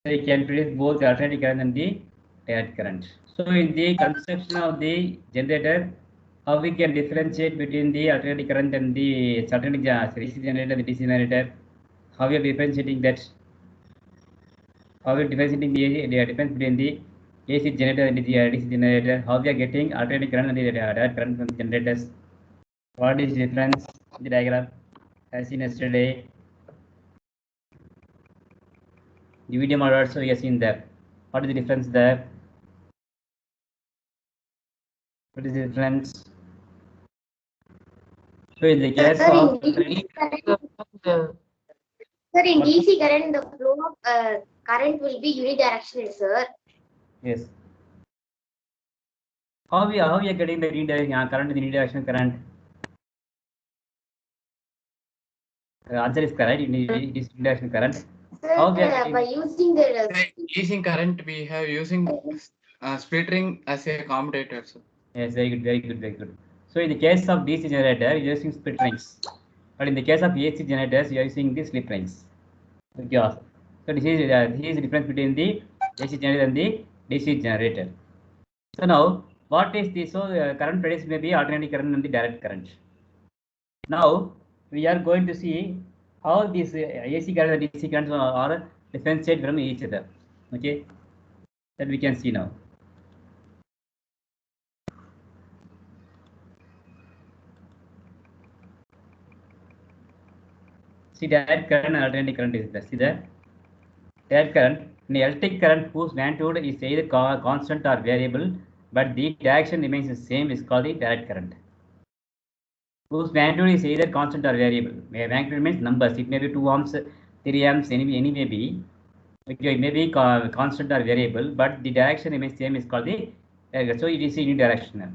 So you can produce both the alternating current and the direct current. So in the construction of the generator, how we can differentiate between the alternating current and the alternating AC generator and the DC generator? How we are differentiating that? How we are differentiating the difference between the AC generator and the DC generator? How we are getting alternating current and the direct current from the generators? What is the difference in the diagram as seen yesterday? The video model also we have seen there. What is the difference there? What is the difference? So in the case of Sir, in DC current, the flow of current will be unidirectional, sir. yes. How we are getting the current in the unidirectional current? The answer is correct. It is unidirectional current. Sir, How we are by using the using current, we have using splittering as a commutator. So. Yes, very good, very good, very good. So in the case of DC generator, you are using split rings, but in the case of AC generators, you are using the slip rings. Okay. So this is the difference between the AC generator and the DC generator. So now, what is the current produced may be alternating current and the direct current. Now we are going to see how these AC current and DC currents are differentiated from each other. Okay, that we can see now. See direct current and alternating current is there. See the direct current, an electric current whose magnitude is either constant or variable, but the direction remains the same is called the direct current. Whose magnitude is either constant or variable. Magnitude means numbers. It may be 2 ohms, 3 amps, any may be. Okay, it may be constant or variable, but the direction remains same is called the so it is unidirectional.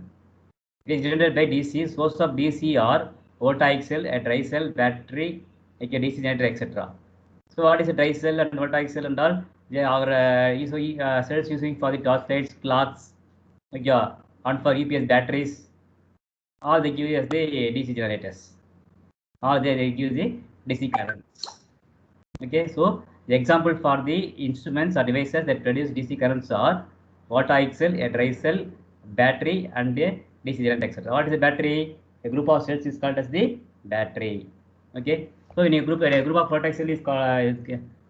It is generated by DC. Source of DC are voltaic cell, a dry cell, battery, like a DC generator, etc. So what is a dry cell and voltaic cell and all? They are cells using for the torchlights, clocks, yeah, and for UPS batteries. All they give us the DC generators. Or they give the DC currents. Okay, so the example for the instruments or devices that produce DC currents are voltaic cell, a dry cell, battery, and a DC generator, etc. What is a battery? A group of cells is called as the battery. Okay, so in a group of voltaic cell is called.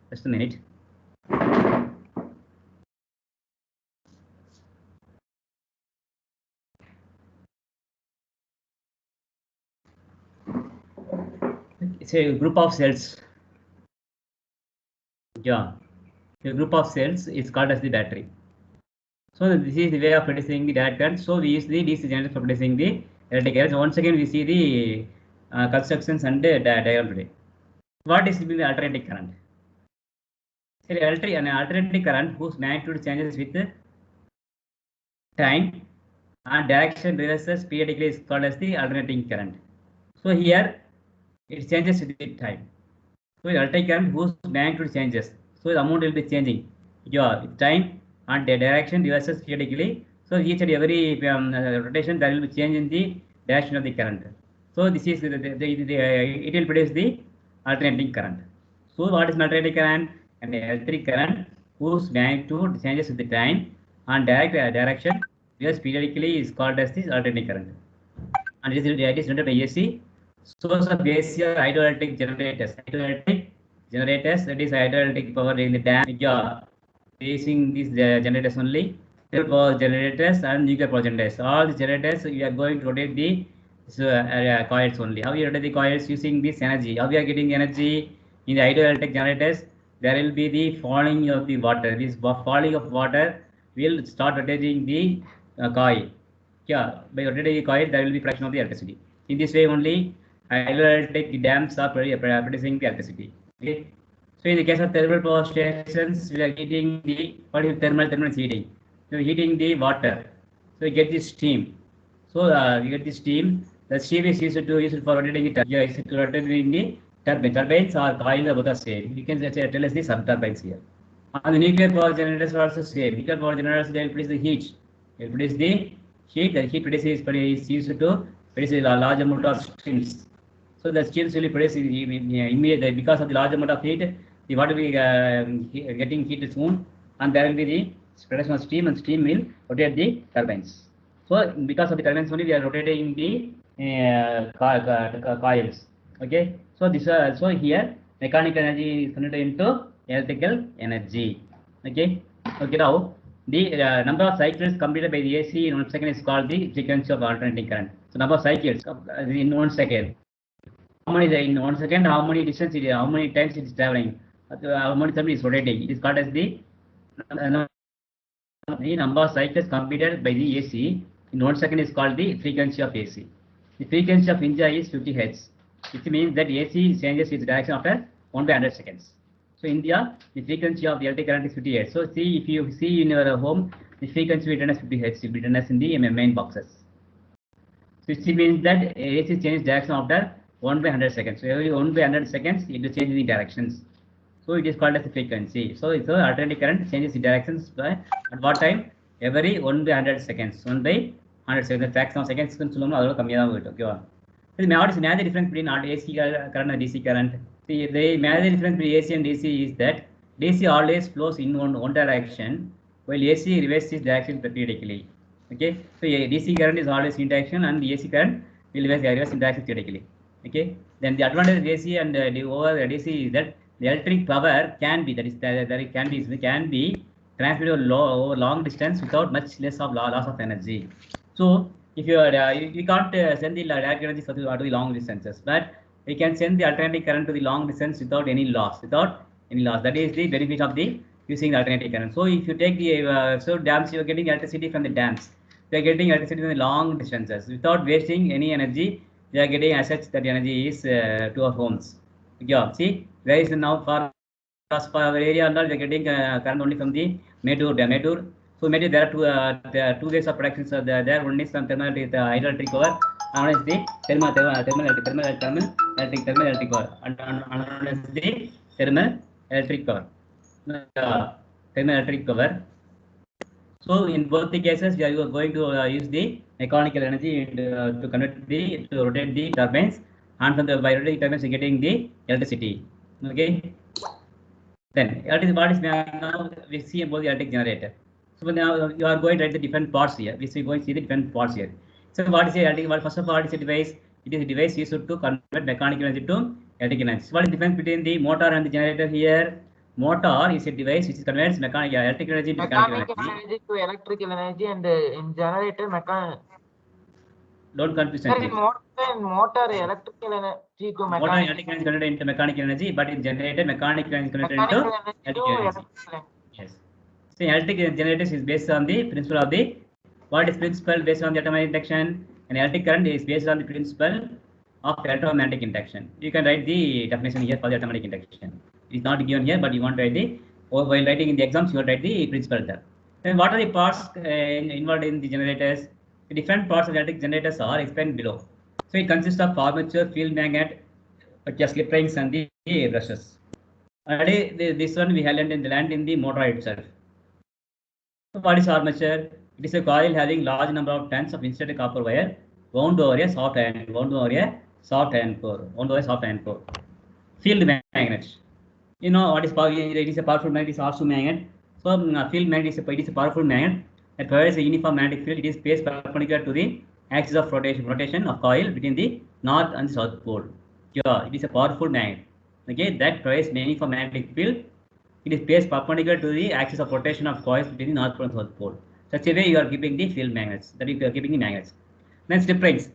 Just a minute. It's a group of cells. Yeah, a group of cells is called as the battery. So this is the way of producing the direct current. So we use the DC generator for producing the electric current. So once again we see the constructions and diagram today. What is the alternating current? An alternating current whose magnitude changes with time and direction reverses periodically is called as the alternating current. So here it changes with the time. So the alternating current whose magnitude changes. So the amount will be changing. Yeah, time and the direction reverses periodically. So each and every rotation there will be change in the direction of the current. So this is it will produce the alternating current. So what is an alternating current? An electric current whose magnitude changes with the time and direction reverses periodically is called as the alternating current. And it is generated by AC. Source of AC are hydroelectric generators. Hydroelectric generators, that is hydroelectric power in the dam. Yeah, using these generators only. Thermal power generators and nuclear power generators. All the generators we are going to rotate the coils only. How we rotate the coils using this energy? How we are getting energy in the hydroelectric generators? There will be the falling of the water. This falling of water will start rotating the coil. Yeah, by rotating the coil, there will be production of the electricity. In this way only, hydroelectric dams are producing the electricity. Okay. So in the case of thermal power stations, we are heating the what is thermal? Thermal is heating. So heating the water. So you get the steam. So you get the steam. The steam is used for rotating the yeah, used to rotating the turbine. Turbines are coils are both the same. You can tell us the sub turbines here. And the nuclear power generators are also same. Nuclear power generators they will produce the heat. They will produce the heat. The heat produces is used to produce a large amount of steams. So the steams will be produced immediately because of the large amount of heat. the water will be getting heated soon, and there will be the production of steam, and steam will rotate the turbines. So because of the turbines only, we are rotating the coils. Okay. So this so here mechanical energy is converted into electrical energy. Okay. Okay. Now the number of cycles completed by the AC in 1 second is called the frequency of alternating current. So number of cycles in 1 second. How many in 1 second? How many distance it is? How many times it is traveling? How many times it is rotating? It is called as the number of cycles completed by the AC in 1 second is called the frequency of AC. The frequency of India is 50 Hz, which means that AC changes its direction after 1/100 seconds. So India, the frequency of the electric current is 50 Hz. So see, if you see in your home, the frequency will be written as 50 Hz, will be written as in the main boxes. So it means that AC changes direction after 1/100 seconds. So every 1/100 seconds, it will change the directions. So it is called as the frequency. So it's alternating current changes the directions by at what time? Every 1/100 seconds. 1/100 seconds. The fraction of seconds சொல்லும்போது அதோட கம்மியாக தான் போயிட்டு ஓகேவா? What is the major difference between AC current and DC current? See, the major difference between AC and DC is that DC always flows in one direction, while AC reverses its direction periodically. Okay, so DC current is always in direction, and the AC current will reverse in direction periodically. Okay, then the advantage of AC and over DC is that the electric power can be can be transmitted over long distance without much less of loss of energy. So if you are you can't send the direct energy to the long distances, but we can send the alternating current to the long distance without any loss. That is the benefit of the using the alternating current. So if you take the so dams, you are getting electricity from the dams. They are getting electricity from the long distances without wasting any energy. They are getting as such that energy is to our homes. Yeah, see, there is now for our area and all, we are getting current only from the Medur. So maybe there are two ways of production. So there one is from thermal hydroelectric power, another is the thermal electric power, and another is the thermal electric power. Thermal electric power. So in both the cases, we are going to use the mechanical energy to rotate the turbines, and from the by rotating turbines, we are getting the electricity. Okay. Then what is now we see about the electric generator. So now you are going to write the different parts here. We are going to see the different parts here. So what is a electric? Well, first of all, what is a device? It is a device used to convert mechanical energy to electric energy. So what is the difference between the motor and the generator here? Motor is a device which converts electric energy to mechanical energy to electrical energy, and in generator mechanical. Don't confuse anything. Motor electrical energy to mechanical. Motor electric energy converted into mechanical energy, but in generator mechanical energy converted into electric energy. Yes. So electric generators is based on the principle of the what is principle based on the automatic induction, and electric current is based on the principle of electromagnetic induction. You can write the definition here for the automatic induction. It is not given here, but you want to write the while writing in the exams, you will write the principle there. Then what are the parts involved in the generators? The different parts of electric generators are explained below. So it consists of armature, field magnet, slip rings, and the brushes. Already this one we have learned in the motor itself. So what is armature? It is a coil having large number of turns of insulated copper wire wound over a soft iron core. Field magnet. You know what is power? It is a powerful magnet. It is also magnet. So field magnet is a powerful magnet that provides a uniform magnetic field. It is placed perpendicular to the axis of rotation of coil between the north and south pole. Yeah, it is a powerful magnet. Okay, that provides a uniform magnetic field. It is placed perpendicular to the axis of rotation of coils between the north pole and south pole. Such a way you are keeping the field magnets. That is, you are keeping the magnets. Then slip rings.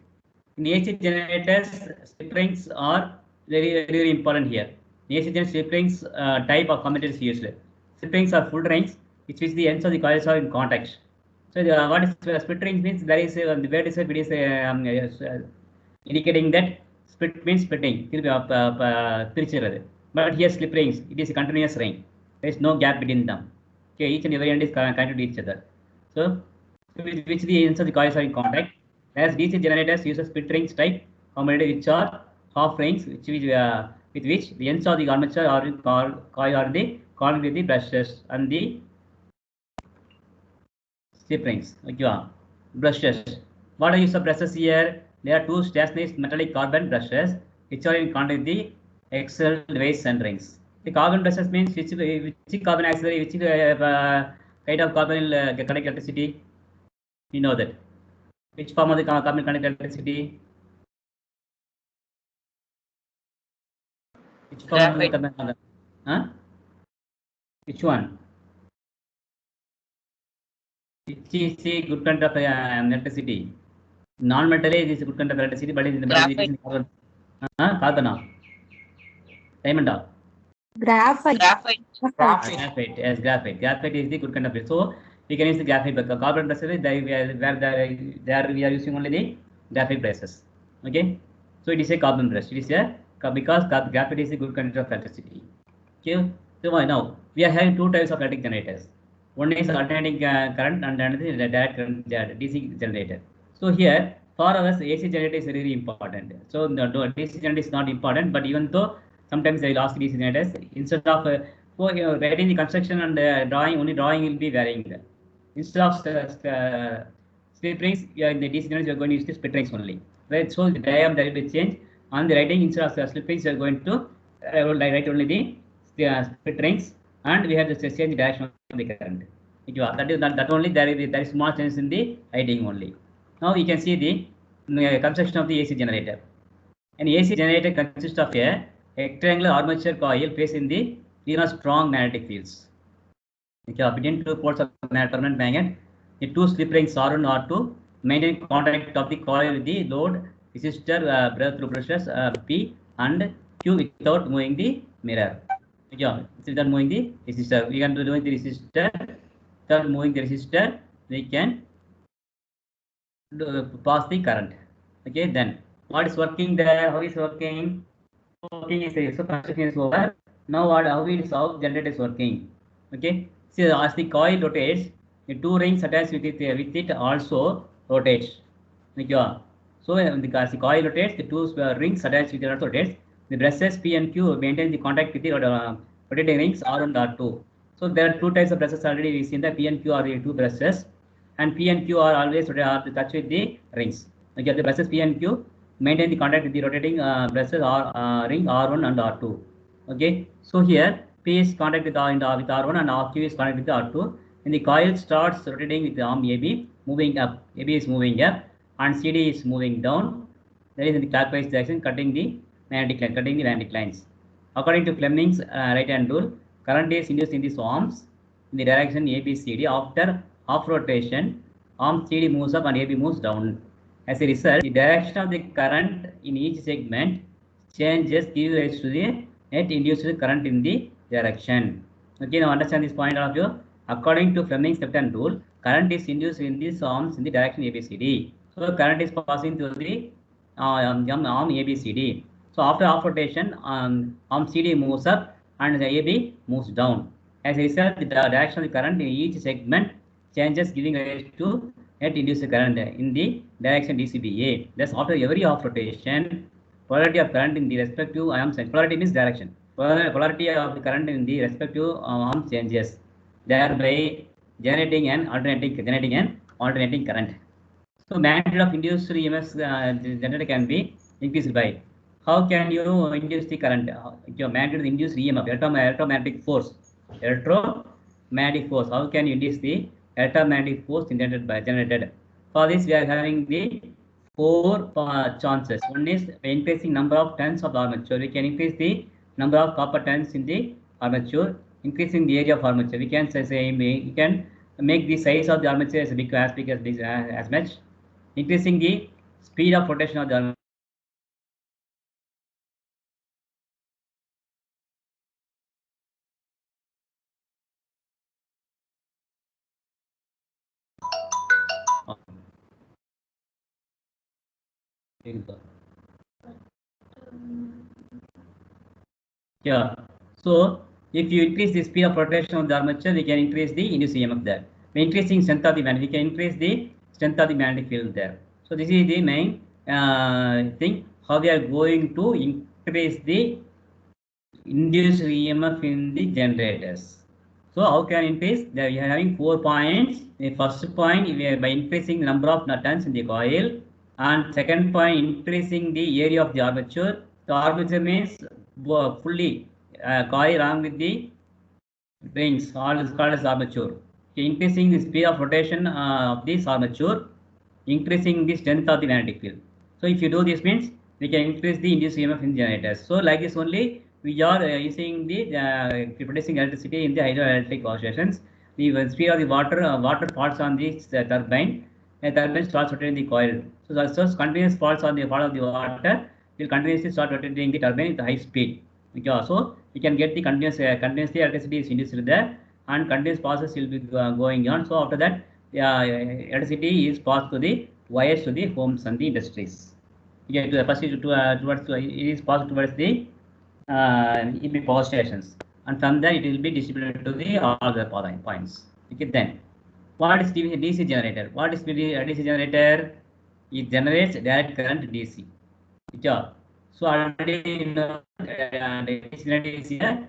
In AC generators, slip rings are very important here. In AC generator, slip rings type of commutator is used. Slip rings are full rings which the ends of the coils are in contact. So what is split rings means? There is the word is indicating that split means splitting. But here slip rings, it is a continuous ring. There is no gap between them. Okay, each and every end is connected to each other. So with which the ends of the coils are in contact. Whereas DC generators use a split rings type commutator which are half rings, with which the ends of the armature are coil are the connected with the brushes and the slip rings. Okay, brushes. What are use of brushes here? There are two stationary metallic carbon brushes which are in contact with the axial device and rings. The carbon brushes means which carbon auxiliary, which kind of carbon will conduct electricity. You know that. Which form of the carbon conduct electricity? Which form of the carbon? Huh? Which one? Which is the good conduct of electricity? Non-metal is good conduct of electricity, but it is in carbon. Carbon. Diamond. Graphite. Graphite. Yes, graphite. Graphite is the good conductor. So we can use the graphite, but carbon brushes where we are using only the graphite brushes. Okay. So it is a carbon brush. It is a because graphite is a good conductor of electricity. Okay. So now we are having two types of electric generators. One is alternating current and another is direct current DC generator. So here for us AC generator is really important. So the DC generator is not important, but even though sometimes they lost DC generators, instead of writing the construction and drawing, only drawing will be varying there. Instead of split rings, in the DC generators you are going to use the split rings only. Right? So the diagram that will be changed. On the writing, instead of split rings, you are going to write only the split rings, and we have to change the direction of the current. That only there is small change in the writing only. Now we can see the construction of the AC generator. An AC generator consists of a rectangular armature coil placed in the strong magnetic fields. Okay, between two poles of permanent magnet, the two slip rings R1 and R2 maintain contact of the coil with the load resistor through brushes P and Q without moving the mirror. Okay, without moving the resistor, we can do the resistor. Without moving the resistor, we can pass the current. Okay, then what is working there? How is working? Working is so construction is over. Now how generator is working? Okay, see as the coil rotates, the two rings attached with it also rotates. Okay, so as the coil rotates, the two rings attached with it also rotates. The brushes P and Q maintain the contact with the rotating rings R1 and R2. So there are two types of brushes already we seen. The P and Q are the two brushes, and P and Q are always touch with the rings. Okay, the brushes P and Q maintain the contact with the rotating brushes ring R1 and R2. Okay, so here P is contact with R1 and Q is contact with R2. And the coil starts rotating with the arm AB moving up. AB is moving up and CD is moving down. That is in the clockwise direction, cutting the magnetic lines. According to Fleming's right-hand rule, current is induced in these arms in the direction ABCD. After half rotation, arm CD moves up and AB moves down. As a result, the direction of the current in each segment changes, giving rise to the net induced current in the direction. Okay, now understand this point of view. According to Fleming's left-hand rule, current is induced in these arms in the direction ABCD. So current is passing through the arm ABCD. So after half rotation, arm CD moves up and the AB moves down. As a result, the direction of the current in each segment changes, giving rise to net induced current in the direction DCBA. Thus, after every half rotation, polarity of current in the respective arms, polarity means direction. Polarity of the current in the respective arms changes, thereby generating an alternating current. So magnitude of induced EMF generator can be increased by. How can you induce the current? Your magnitude of induced EMF, electromagnetic force. Electromagnetic force. How can you induce the electromagnetic force generated? For this, we are having the four chances. One is increasing number of turns of armature. We can increase the number of copper turns in the armature. Increasing the area of armature. We can say we can make the size of the armature as big as much. Increasing the speed of rotation of the armature. Yeah. So if you increase the speed of rotation of the armature, we can increase the induced EMF there. By increasing strength of the magnet, we can increase the strength of the magnetic field there. So this is the main thing. How we are going to increase the induced EMF in the generators. So how can increase? There we are having 4 points. The first point, we are by increasing number of turns in the coil, and second point, increasing the area of the armature. The armature means fully coil along with the rings, all is called as armature. Okay, increasing the speed of rotation of this armature, increasing the strength of the magnetic field. So if you do this means we can increase the induced EMF in generators. So like this only we are using the producing electricity in the hydroelectric oscillations. The speed of the water falls on this turbine. The turbine starts rotating the coil. So the continuous falls on the fall of the water will continuously start rotating the turbine with high speed. Okay, so we can get the continuously electricity is induced there, and continuous process will be going on. So after that, electricity is passed to the wires to the homes and the industries. Yeah, to first it is passed towards the EB power stations, and from there it will be distributed to the all the points. Okay, then what is DC generator? What is DC generator? It generates direct current DC. Yeah. So already DC generator is here.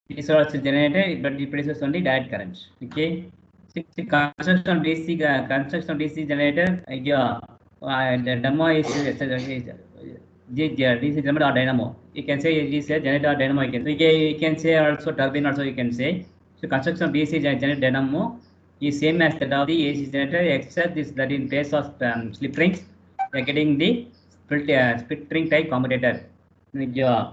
It is also generated, but it produces only direct current. Okay. Construction of DC generator. Yeah. The demo is DC generator or dynamo. You can say it is a generator or dynamo. You can say also turbine. Also you can say. So construction of DC generator dynamo is same as that of the AC generator, except this that in place of slip rings, we are getting the split ring type commutator. Yeah.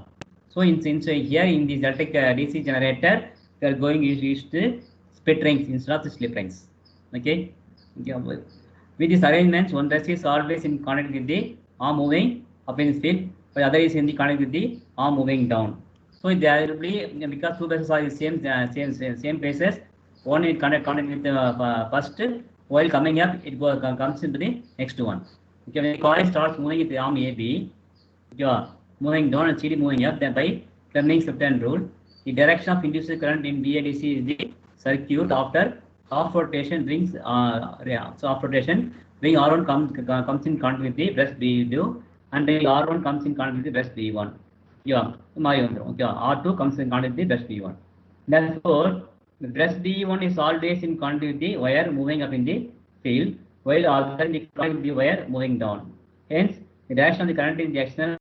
So here in this electric DC generator, we are going to use the split rings instead of the slip rings. Okay. Yeah. With these arrangements, one brush is always in contact with the arm moving up in field, but the other is in the contact with the arm moving down. So there will be, because two brushes are in same places, one is contact with the first, while coming up it comes into the next one. Okay, when the coil starts moving with the arm AB, yeah, moving down and CD moving up, then by Fleming's left-hand rule, the direction of induced current in BADC is the circuit after half rotation rings. So half rotation ring R1 comes in contact with the brush B2, and the R1 comes in contact with the brush B1. Yeah, R2 comes in contact with the brush B1. Therefore, the brush B1 is always in contact with the wire moving up in the field, while other in the contact with the wire moving down. Hence, the direction of the current in the external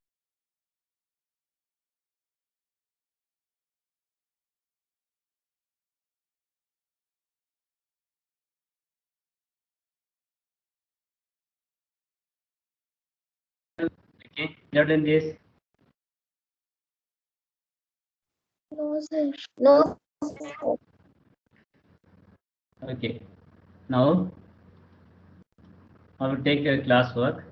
okay, in this. No, sir. No. Okay. Now I will take your class work.